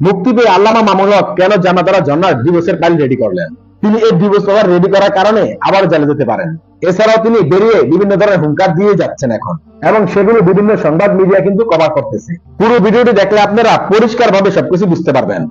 মুক্তি পেয়ে আল্লামা মামুনুল হক কেন জামাতারা জন্নার ডিভোর্সের ফাইল রেডি করলেন? তিনি এই ডিভোর্স পেপার রেডি করার কারণে আবার জেলে যেতে পারেন। এছাড়াও তিনি বেরিয়ে বিভিন্ন ধরনের হুঙ্কার দিয়ে যাচ্ছেন এখন, এবং সেগুলো বিভিন্ন সংবাদ মিডিয়া কিন্তু কভার করতেছে। পুরো ভিডিওটি দেখলে আপনারা পরিষ্কারভাবে সবকিছু বুঝতে পারবেন।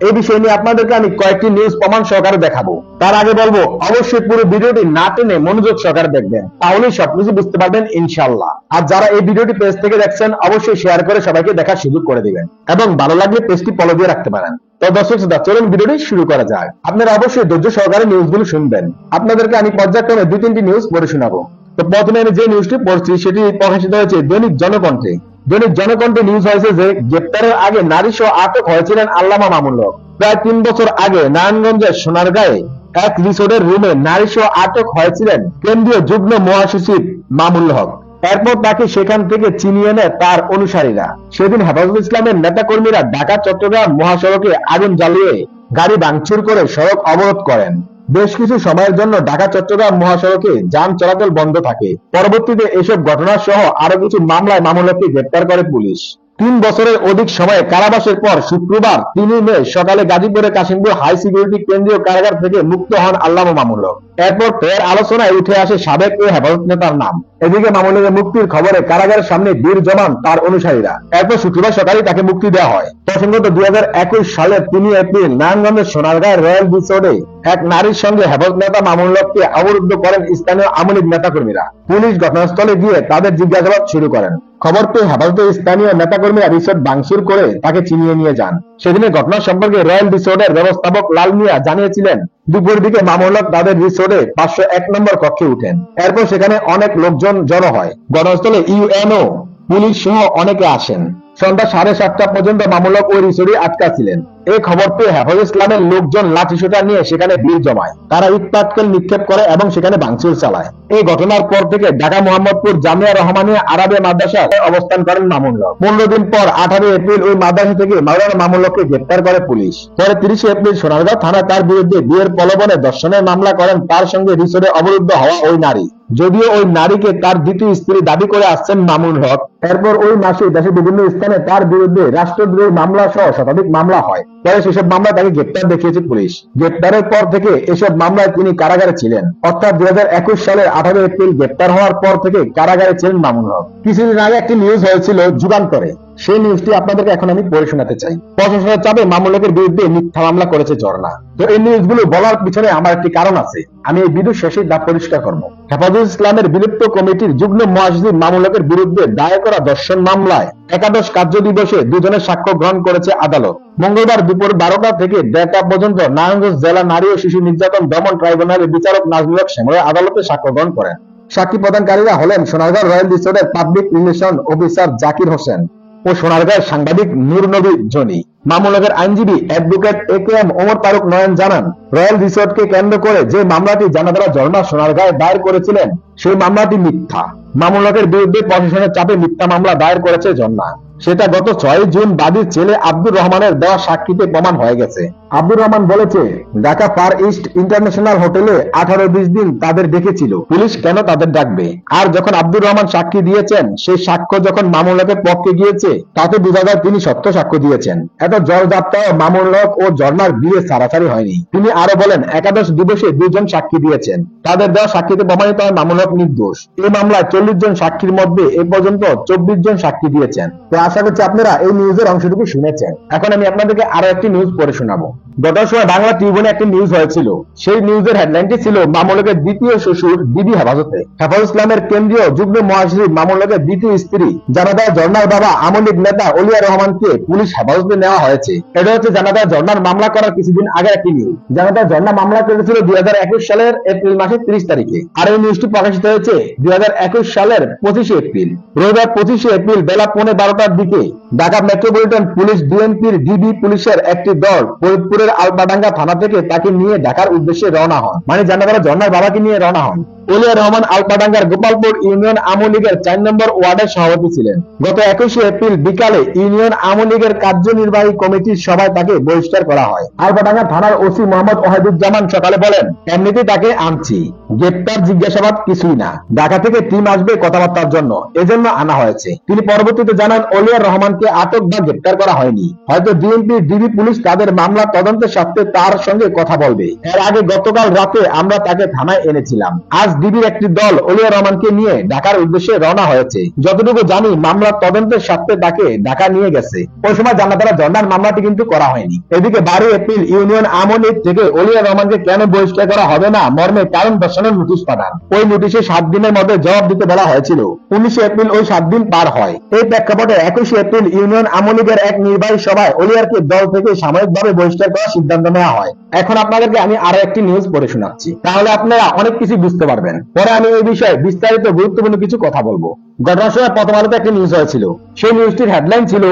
এই বিষয় নিয়ে আপনাদেরকে আমি কয়েকটি নিউজ প্রমাণ সহকারে দেখাবো। তার আগে বলবো, অবশ্যই পুরো ভিডিওটি না টেনে মনোযোগ সহকারে দেখবেন, তাহলেই সবকিছু বুঝতে পারবেন ইনশাআল্লাহ। আর যারা এই ভিডিওটি পেজ থেকে দেখছেন, অবশ্যই শেয়ার করে সবাইকে দেখার সুযোগ করে দিবেন, এবং ভালো লাগলে পেজটি ফলো দিয়ে রাখতে পারেন। তো দর্শক শ্রোতা, চলুন ভিডিওটি শুরু করা যাক। আপনারা অবশ্যই ধৈর্য সহকারে নিউজগুলো শুনবেন। আপনাদেরকে আমি পর্যায়ক্রমে 2-3টি নিউজ পড়ে শোনাবো। তো প্রথমে আমি যে নিউজটি পড়ছি সেটি প্রকাশিত হয়েছে দৈনিক জনকণ্ঠে। দৈনিক জনকণ্ঠে নিউজ হয়েছে যে গ্রেপ্তারের আগে নারী সহ আটক হয়েছিলেন আল্লামা মামুনুল হক। প্রায় 3 বছর আগে নারায়ণগঞ্জের সোনারগাঁয়ে এক রিসোর্টের রুমে নারী সহ আটক হয়েছিলেন কেন্দ্রীয় যুগ্ম মহাসচিব মামুনুল হক। এরপর তাকে সেখান থেকে চিনিয়ে নেয় তার অনুসারীরা। সেদিন হেফাজত ইসলামের নেতাকর্মীরা ঢাকা চট্টগ্রাম মহাসড়কে আগুন জ্বালিয়ে গাড়ি ভাঙচুর করে সড়ক অবরোধ করেন। বেশ কিছু সময়ের জন্য ঢাকা চট্টগ্রাম মহাসড়কে যান চলাচল বন্ধ থাকে। পরবর্তীতে এসব ঘটনা সহ আরো কিছু মামলায় মামুনুল হককে গ্রেপ্তার করে পুলিশ। 3 বছরের অধিক সময় কারাবাসের পর শুক্রবার 3 মে সকালে গাজীপুরের কাশিমপুর হাই সিকিউরিটি কেন্দ্রীয় কারাগার থেকে মুক্ত হন আল্লামা মামুনুল হক। এরপর ফের আলোচনায় উঠে আসে সাবেক ও হেফাজত নেতার নাম। এদিকে মামুনুল হকের মুক্তির খবরে কারাগারের সামনে ভিড় জমান তার অনুসারীরা। এরপর শুক্রবার সকালে তাকে মুক্তি দেওয়া হয়। প্রসঙ্গত 2021 সালের 3 এপ্রিল নারায়ণগঞ্জের সোনারগাঁয়ের রয়্যাল রিসোর্টে এক নারীর সঙ্গে হেফাজত নেতা মামুনুল হককে অবরুদ্ধ করেন স্থানীয় আওয়ামী লীগ নেতাকর্মীরা। পুলিশ ঘটনাস্থলে গিয়ে তাদের জিজ্ঞাসাবাদ শুরু করেন। খবর পেয়ে হেফাজতের স্থানীয় নেতাকর্মীরা রিসোর্ট ভাঙচুর করে তাকে ছিনিয়ে নিয়ে যান। সেদিনের ঘটনা সম্পর্কে রয়্যাল রিসোর্টের ব্যবস্থাপক লাল মিয়া জানিয়েছিলেন, দুপুর দিকে মামুনুল হক তাদের রিসোর্টে 501 নম্বর কক্ষে উঠেন। এরপর সেখানে অনেক লোকজন জড়ো হয়। ঘটনাস্থলে ইউএনও, পুলিশ সহ অনেকে আসেন। সন্ধ্যা 7:30 পর্যন্ত মামুনুল হক ওই রিসোর্টে আটকা ছিলেন। এই খবর পেয়ে হেফাজত ইসলামের লোকজন লাঠিসোঁটা নিয়ে সেখানে ভিড় জমায়। তারা ইট পাটকেল নিক্ষেপ করে এবং সেখানে ভাঙচুর চালায়। এই ঘটনার পর থেকে ঢাকা মোহাম্মদপুর জামিয়া রহমানিয়া আরাবিয়া মাদ্রাসায় অবস্থান করেন মামুনুল হক। 15 দিন পর 18 এপ্রিল ওই মাদ্রাসা থেকে মাওলানা মামুনুল হককে গ্রেপ্তার করে পুলিশ। পরে 30 এপ্রিল সোনারগাঁও থানা তার বিরুদ্ধে বিয়ের প্রলোভনে ধর্ষণের মামলা করেন তার সঙ্গে রিসোর্টে অবরুদ্ধ হওয়া ওই নারী। যদিও ওই নারীকে তার দ্বিতীয় স্ত্রী দাবি করে আসছেন মামুনুল হক। এরপর ওই মাসে দেশের বিভিন্ন স্থানে তার বিরুদ্ধে রাষ্ট্রদ্রোহী মামলা সহ শতাধিক মামলা হয়। পরে সেসব মামলায় তাকে গ্রেপ্তার দেখিয়েছে পুলিশ। গ্রেপ্তারের পর থেকে এসব মামলায় তিনি কারাগারে ছিলেন। অর্থাৎ 2021 সালের 18 এপ্রিল গ্রেপ্তার হওয়ার পর থেকে কারাগারে ছিলেন মামুনুল হক। কিছুদিন আগে একটি নিউজ হয়েছিল যুগান্তরে, সেই নিউজটি আপনাদেরকে এখন আমি পড়ে শোনাতে চাই। প্রশাসনের চাপে মামুনুল হকের বিরুদ্ধে মিথ্যা মামলা করেছে ঝর্ণা। তো এই নিউজগুলো বলার পিছনে আমার একটি কারণ আছে, আমি এই ভিডিও শেষে তা পরিষ্কার করব। হেফাজত ইসলামের বিলুপ্ত কমিটির যুগ্ম মহাসচিব মামুনুল হকের বিরুদ্ধে দায়ের করা ধর্ষণ মামলায় একাদশ কার্য দিবসে দুজনের সাক্ষ্য গ্রহণ করেছে আদালত। মঙ্গলবার দুপুর 12টা থেকে 1:30টা পর্যন্ত নারায়ণগঞ্জ জেলা নারী ও শিশু নির্যাতন দমন ট্রাইব্যুনালের বিচারক নাজমুল হক শ্যামল আদালতে সাক্ষ্য গ্রহণ করেন। সাক্ষী প্রদানকারীরা হলেন সোনারগাঁও রয়্যাল রিসোর্টের public relation officer Zakir Hossain ও সোনারগাঁয়ের সাংবাদিক নূর নবী জনি। মামুনুল হকের আইনজীবী অ্যাডভোকেট একেএম ওমর ফারুক নয়ন জানান, রয়্যাল রিসোর্টকে কেন্দ্র করে যে মামলাটি জানাজারা ঝর্ণা সোনারগাঁয়ে দায়ের করেছিলেন সেই মামলাটি মিথ্যা। মামুনুল হকের বিরুদ্ধে প্রশাসনের চাপে মিথ্যা মামলা দায়ের করেছে ঝর্ণা। সেটা গত 6 জুন বাদীর ছেলে আব্দুর রহমানের দেওয়া সাক্ষীতে প্রমাণ হয়ে গেছে। আব্দুর রহমান বলেছে, ঢাকা ফার ইস্ট ইন্টারন্যাশনাল হোটেলে 18-20 দিন তাদের ডেকেছিল, পুলিশ কেন তাদের ডাকবে? আর যখন আব্দুর রহমান সাক্ষী দিয়েছেন, সেই সাক্ষ্য যখন মামুনুল হকের পক্ষে গিয়েছে তাতে বোঝা যায় তিনি সত্য সাক্ষ্য দিয়েছেন। এত জলযাত্রা মামুনুল হক ও ঝর্ণার বিয়ে ছাড়াছাড়ি হয়নি। তিনি আরো বলেন, একাদশ দিবসে 2 জন সাক্ষী দিয়েছেন, তাদের দেওয়া সাক্ষীতে প্রমাণিত হয় মামুনুল হক নির্দোষ। এই মামলায় 40 জন সাক্ষীর মধ্যে এ পর্যন্ত 24 জন সাক্ষী দিয়েছেন। তো আশা করছি আপনারা এই নিউজের অংশটুকু শুনেছেন। এখন আমি আপনাদেরকে আরো একটি নিউজ পড়ে শোনাবো। গত সময় বাংলা ট্রিবিউনে একটি নিউজ হয়েছিল। সেই নিউজের হেডলাইনটি ছিল, মামুনুল হকের দ্বিতীয় শ্বশুর দিদি হেফাজতে। হেফাজত ইসলামের কেন্দ্রীয় যুগ্ম মহাসচিব মামুনুল হকের দ্বিতীয় স্ত্রী জানাজায় ঝর্ণার বাবা আওয়ামী লীগ নেতা অলিয়া রহমানকে পুলিশ হেফাজতে নেওয়া হয়েছে। এটা হচ্ছে জানাজায় ঝর্ণার মামলা করার কিছুদিন আগে একটি নিউজ। জানাজায় ঝর্ণা মামলা করেছিল 2021 সালের এপ্রিল মাসের 30 তারিখে। আর এই নিউজটি প্রকাশিত হয়েছে 2021 সালের 25 এপ্রিল। রবিবার 25 এপ্রিল বেলা 12:15টার দিকে ঢাকা মেট্রোপলিটন পুলিশ বিএনপির ডিবি পুলিশের একটি দল ফরিদপুরের আলপাডাঙ্গা থানা থেকে তাকে নিয়ে ঢাকার উদ্দেশ্যে রওনা হন। মানে জানাজারা ঝর্ণার বাবাকে নিয়ে রওনা হন। ওলিয়া রহমান আলপাডাঙ্গার গোপালপুর ইউনিয়ন আওয়ামী লীগের 4 নম্বর ওয়ার্ডের সভাপতি ছিলেন। গত 21 এপ্রিল বিকালে ইউনিয়ন আওয়ামী লীগের কার্যনির্বাহী কমিটির সভায় তাকে বহিষ্কার করা হয়। আলপাডাঙ্গা থানার ওসি মোহাম্মদ ওয়াহিদুজ্জামান সকালে বলেন, এমনিতেই তাকে আনছি, গ্রেপ্তার জিজ্ঞাসাবাদ কিছুই না, ঢাকা থেকে টিম আসবে কথাবার্তার জন্য, এজন্য আনা হয়েছে। তিনি পরবর্তীতে জানান, ওলিয়া রহমানকে আটক বা গ্রেপ্তার করা হয়নি, হয়তো ডিএমপি ডিবি পুলিশ তাদের মামলা তদন্তের স্বার্থে তার সঙ্গে কথা বলবে। এর আগে গতকাল রাতে আমরা তাকে থানায় এনেছিলাম। আজ ডিবির একটি দল ওলিয়া রহমানকে নিয়ে ঢাকার উদ্দেশ্যে রওনা হয়েছে। যতটুকু জানি মামলা তদন্তের স্বার্থে তাকে ঢাকা নিয়ে গেছে। ওই সময় জানাতারা ঝর্ণার মামলাটি কিন্তু করা হয়নি। এদিকে 12 এপ্রিল ইউনিয়ন আওয়ামী লীগ থেকে ওলিয়া রহমানকে কেন বহিষ্কার করা হবে না মর্মে কারণ দর্শানোর নোটিশ পাঠান। ওই নোটিশে 7 দিনের মধ্যে জবাব দিতে বলা হয়েছিল। 19 এপ্রিল ওই 7 দিন পার হয়। এই প্রেক্ষাপটে 21 এপ্রিল ইউনিয়ন আওয়ামী লীগের এক নির্বাহী সভায় ওলিয়ারকে দল থেকে সাময়িকভাবে বহিষ্কার করার সিদ্ধান্ত নেওয়া হয়। এখন আপনাদেরকে আমি আরো একটি নিউজ পড়ে শোনাচ্ছি, তাহলে আপনারা অনেক কিছু বুঝতে পারবেন। পরে আমি এই বিষয়ে বিস্তারিত গুরুত্বপূর্ণ কিছু কথা বলবো। ঘটনার সময় প্রথম আলোতে একটি নিউজ হয়েছিল। সেই নিউজটির হেডলাইন ছিল,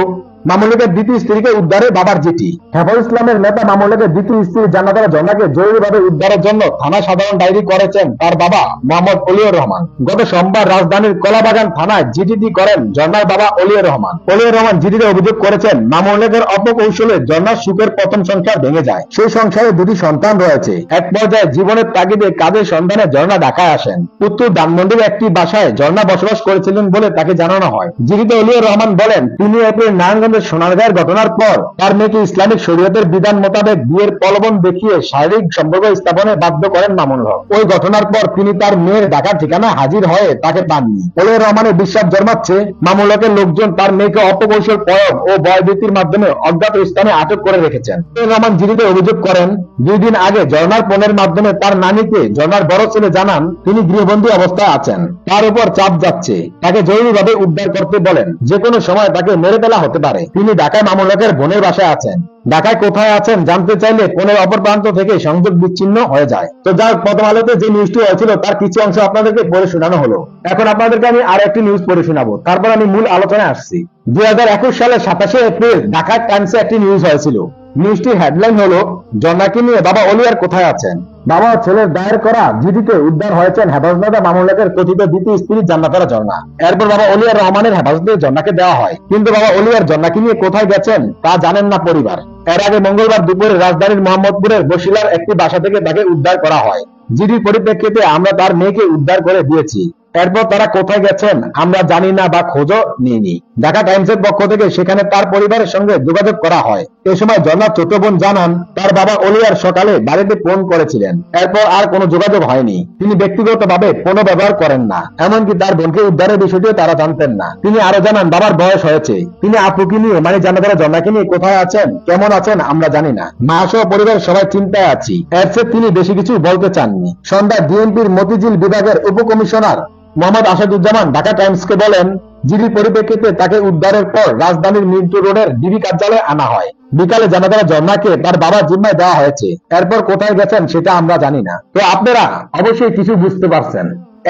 মামুনুলের দ্বিতীয় স্ত্রীকে উদ্ধারে বাবার চিঠি। হেফাজত ইসলামের নেতা মামুনুলের দ্বিতীয় স্ত্রী জান্নাতুল ঝর্ণাকে জরুরিভাবে উদ্ধারের জন্য থানা সাধারণ ডায়েরি করেছেন তার বাবা মোহাম্মদ অলিউর রহমান। গত সোমবার রাজধানীর কলাবাগান থানায় জিডিটি করেন ঝর্ণার বাবা অলিউর রহমান। অলিউর রহমান জিডিতে অভিযোগ করেছেন, মামুনুলের অপকৌশলে ঝর্ণার সুখের প্রথম সংসার ভেঙে যায়। সেই সংসারে 2টি সন্তান রয়েছে। এক পর্যায়ে জীবনের তাগিদে কাজের সন্ধানে ঝর্ণা ঢাকায় আসেন। উত্তর ধানমন্ডির একটি বাসায় ঝর্ণা বসবাস করেছিলেন বলে তাকে জানানো হয়। জিডিতে অলিউর রহমান বলেন, 3 এপ্রিল নারায়ণগঞ্জের সোনারগাঁয়ের ঘটনার পর তার মেয়েকে ইসলামিক শরীয়তের বিধান মোতাবেক বিয়ের প্রলোভন দেখিয়ে শারীরিক সম্পর্ক স্থাপনে বাধ্য করেন মামুনুল হক। ওই ঘটনার পর তিনি তার মেয়ের ঢাকার ঠিকানায় হাজির হয়ে তাকে পাননি। অলিউর রহমানের বিশ্বাস জন্মাচ্ছে, মামুনুল হকের লোকজন তার মেয়েকে অপকৌশল প্রয়োগ ও ভয়ভীতির মাধ্যমে অজ্ঞাত স্থানে আটক করে রেখেছেন। অলিউর রহমান জিডিতে অভিযোগ করেন, 2 দিন আগে ঝর্ণার ফোনের মাধ্যমে তার নানিকে ঝর্ণার বড় ছেলে জানান তিনি গৃহবন্দী অবস্থায় আছেন, তার উপর চাপ যাচ্ছে, তাকে জরুরিভাবে উদ্ধার করতে বলেন, যে কোনো সময় তাকে মেরে ফেলা হতে পারে। তিনি ঢাকায় মামুনুল হকের বোনের বাসায় আছেন। ঢাকায় কোথায় আছেন জানতে চাইলে ফোনের অপর প্রান্ত থেকে সংযোগ বিচ্ছিন্ন হয়ে যায়। তো যাক, প্রথম আলোতে যে নিউজটি হয়েছিল তার কিছু অংশ আপনাদেরকে পড়ে শোনানো হলো। এখন আপনাদেরকে আমি আর একটি নিউজ পড়ে শোনাবো, তারপর আমি মূল আলোচনায় আসছি। 2021 সালের 27 এপ্রিল ঢাকা টাইমসে একটি নিউজ হয়েছিল। নিউজটির হেডলাইন হলো, ঝর্ণাকে নিয়ে বাবা অলিয়ার কোথায় আছেন। বাবা ও ছেলের দায়ের করা জিডিতে উদ্ধার হয়েছেন হেফাজত নেতা মামুনুল হকের কথিত দ্বিতীয় স্ত্রী জান্নাতুল ঝর্ণা। এরপর বাবা অলিয়ার রহমানের হেফাজতে ঝর্ণাকে দেওয়া হয়, কিন্তু বাবা অলিয়ার ঝর্ণাকে নিয়ে কোথায় গেছেন তা জানেন না পরিবার। এর আগে মঙ্গলবার দুপুরে রাজধানীর মোহাম্মদপুরের বসিলার একটি বাসা থেকে তাকে উদ্ধার করা হয়। জিডির পরিপ্রেক্ষিতে আমরা তার মেয়েকে উদ্ধার করে দিয়েছি। এরপর তারা কোথায় গেছেন আমরা জানি না বা খোঁজও নিইনি। ঢাকা টাইমসের পক্ষ থেকে সেখানে তার পরিবারের সঙ্গে যোগাযোগ করা হয়। এ সময় ঝর্ণার ছোট বোন জানান, তার বাবা অলিয়ার সকালে বাড়িতে ফোন করেছিলেন, এরপর আর কোনো যোগাযোগ হয়নি। তিনি ব্যক্তিগতভাবে ফোনও ব্যবহার করেন না, এমনকি তার বোনকে উদ্ধারের বিষয়টিও তারা জানতেন না। তিনি আরো জানান, বাবার বয়স হয়েছে, তিনি আপুকে নিয়ে মানে জান্নাতুল ঝর্ণাকে নিয়ে কোথায় আছেন কেমন আছেন আমরা জানি না। মা সহ পরিবারের সবাই চিন্তায় আছি। এর চেয়ে তিনি বেশি কিছু বলতে চাননি। সন্ধ্যায় ডিএমপির মতিঝিল বিভাগের উপকমিশনার মোহাম্মদ আসাদুজ্জামান ঢাকা টাইমসকে বলেন, জিডির পরিপ্রেক্ষিতে তাকে উদ্ধারের পর রাজধানীর মিন্টু রোডের ডিবি কার্যালয়ে আনা হয়। বিকালে জান্নাতুল ঝর্ণাকে তার বাবার জিম্মায় দেওয়া হয়েছে। এরপর কোথায় গেছেন সেটা আমরা জানি না। তো আপনারা অবশ্যই কিছু বুঝতে পারছেন।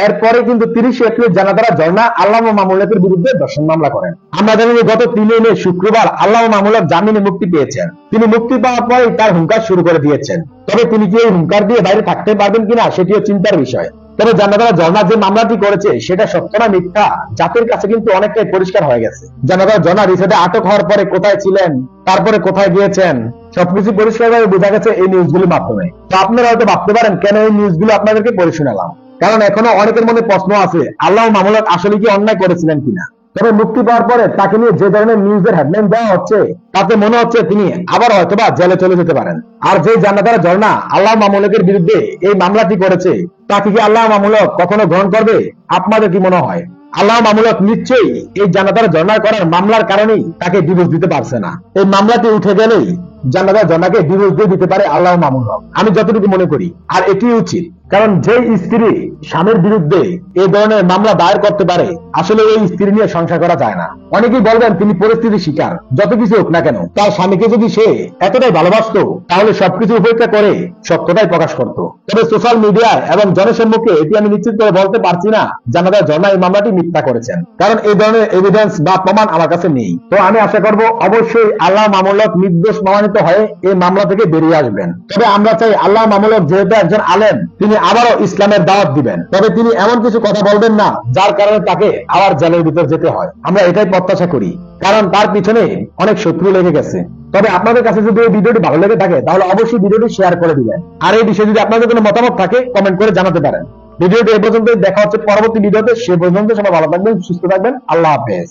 এরপরে কিন্তু 30 এপ্রিল জান্নাতুল ঝর্ণা আল্লামা মামুনুল হকের বিরুদ্ধে ধর্ষণ মামলা করেন। আমরা জানি যে গত 3 মে শুক্রবার আল্লামা মামুনুল হক জামিনে মুক্তি পেয়েছেন। তিনি মুক্তি পাওয়ার পরে তার হুঙ্কার শুরু করে দিয়েছেন। তবে তিনি কি এই হুঙ্কার দিয়ে বাইরে থাকতে পারবেন কিনা সেটিও চিন্তার বিষয়। তবে জান্নাতুল ঝর্ণা যে মামলাটি করেছে সেটা সত্য না মিথ্যা জাতির কাছে কিন্তু অনেকটাই পরিষ্কার হয়ে গেছে। জান্নাতুল ঝর্ণা রিসোর্টে আটক হওয়ার পরে কোথায় ছিলেন, তারপরে কোথায় গিয়েছেন, সবকিছু পরিষ্কারভাবে বোঝা গেছে এই নিউজগুলির মাধ্যমে। তো আপনারা হয়তো ভাবতে পারেন কেন এই নিউজগুলো আপনাদেরকে পড়ে শোনালাম, কারণ এখনো অনেকের মনে প্রশ্ন আছে আল্লামা মামুনুল হক আসলে কি অন্যায় করেছিলেন কিনা। তবে মুক্তি পাওয়ার পরে তাকে নিয়ে যে ধরনের নিউজের হেডলাইন দেওয়া হচ্ছে তাতে মনে হচ্ছে তিনি আবার হয়তোবা জেলে চলে যেতে পারেন। আর যে জান্নাতুল ঝর্ণা আল্লামা মামুনুল হকের বিরুদ্ধে এই মামলাটি করেছে তাকে কি আল্লামা মামুনুল হক কখনো গ্রহণ করবে? আপনাদের কি মনে হয়? আল্লামা মামুনুল হক নিশ্চয়ই এই জান্নাতুল ঝর্ণার করার মামলার কারণেই তাকে ডিভোর্স দিতে পারছে না। এই মামলাটি উঠে গেলেই জান্নাতুল ঝর্ণাকে ডিভোর্স দিয়ে দিতে পারে আল্লামা মামুনুল হক, আমি যতটুকু মনে করি। আর এটি উচিত, কারণ যে স্ত্রী স্বামীর বিরুদ্ধে এই ধরনের মামলা দায়ের করতে পারে আসলে ওই স্ত্রী নিয়ে সংসার করা যায় না। অনেকেই বলবেন তিনি পরিস্থিতির শিকার, যত কিছু হোক না কেন তার স্বামীকে যদি সে এতটাই ভালোবাসতো তাহলে সবকিছু উপেক্ষা করে সত্যটাই প্রকাশ করত। তবে সোশ্যাল মিডিয়ায় এবং জনসম্মুখে এটি আমি নিশ্চিত করে বলতে পারছি না জান্নাতুল ঝর্ণা এই মামলাটি মিথ্যা করেছেন, কারণ এই ধরনের এভিডেন্স বা প্রমাণ আমার কাছে নেই। তো আমি আশা করব অবশ্যই আল্লামা মামুনুল হক নির্দোষ প্রমাণিত হয়ে এই মামলা থেকে বেরিয়ে আসবেন। তবে আমরা চাই আল্লামা মামুনুল হক যেহেতু একজন আলেম, তিনি আবারও ইসলামের দাওয়াত দিবেন, তবে তিনি এমন কিছু কথা বলবেন না যার কারণে তাকে আবার জেলের ভিতর যেতে হয়। আমরা এটাই প্রত্যাশা করি, কারণ তার পিছনে অনেক শত্রু লেগে গেছে। তবে আপনাদের কাছে যদি এই ভিডিওটি ভালো লেগে থাকে তাহলে অবশ্যই ভিডিওটি শেয়ার করে দিবেন। আর এই বিষয়ে যদি আপনাদের কোনো মতামত থাকে কমেন্ট করে জানাতে পারেন। ভিডিওটি এ পর্যন্ত, দেখা হচ্ছে পরবর্তী ভিডিওতে। সে পর্যন্ত সবাই ভালো থাকবেন, সুস্থ থাকবেন। আল্লাহ হাফেজ।